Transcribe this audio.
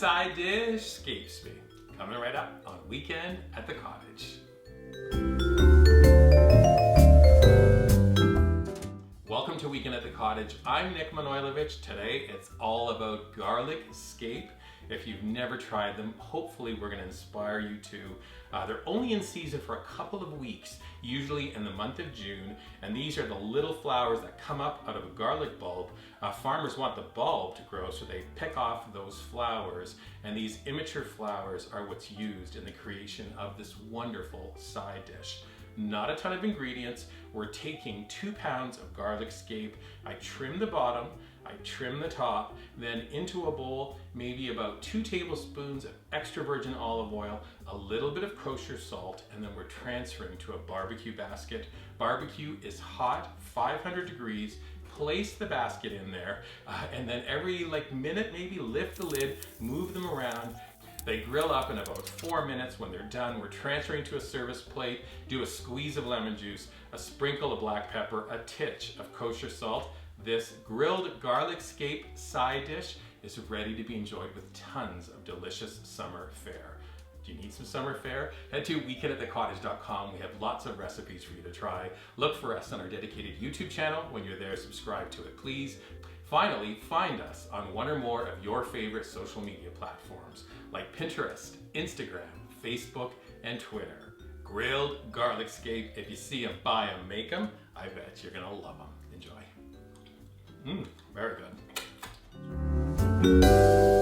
side dish, SCAPES, coming right up on Weekend at the Cottage. Welcome to Weekend at the Cottage. I'm Nik Manojlovich. Today it's all about garlic scape. If you've never tried them, hopefully we're going to inspire you to. They're only in season for a couple of weeks, usually in the month of June, and these are the little flowers that come up out of a garlic bulb. Farmers want the bulb to grow, so they pick off those flowers, and these immature flowers are what's used in the creation of this wonderful side dish. Not a ton of ingredients. We're taking 2 pounds of garlic scape. I trim the bottom, I trim the top, then into a bowl, maybe about 2 tablespoons of extra virgin olive oil, a little bit of kosher salt, and then we're transferring to a barbecue basket. Barbecue is hot, 500 degrees. Place the basket in there, and then every minute maybe lift the lid, move them around. They grill up in about 4 minutes. When they're done, we're transferring to a service plate, do a squeeze of lemon juice, a sprinkle of black pepper, a titch of kosher salt. This grilled garlic scape side dish is ready to be enjoyed with tons of delicious summer fare. Do you need some summer fare? Head to weekendатthecottage.com. We have lots of recipes for you to try. Look for us on our dedicated YouTube channel. When you're there, subscribe to it, please. Finally, find us on one or more of your favorite social media platforms like Pinterest, Instagram, Facebook, and Twitter. Grilled garlic scape. If you see them, buy them, make them. I bet you're gonna love them. Enjoy. Very good.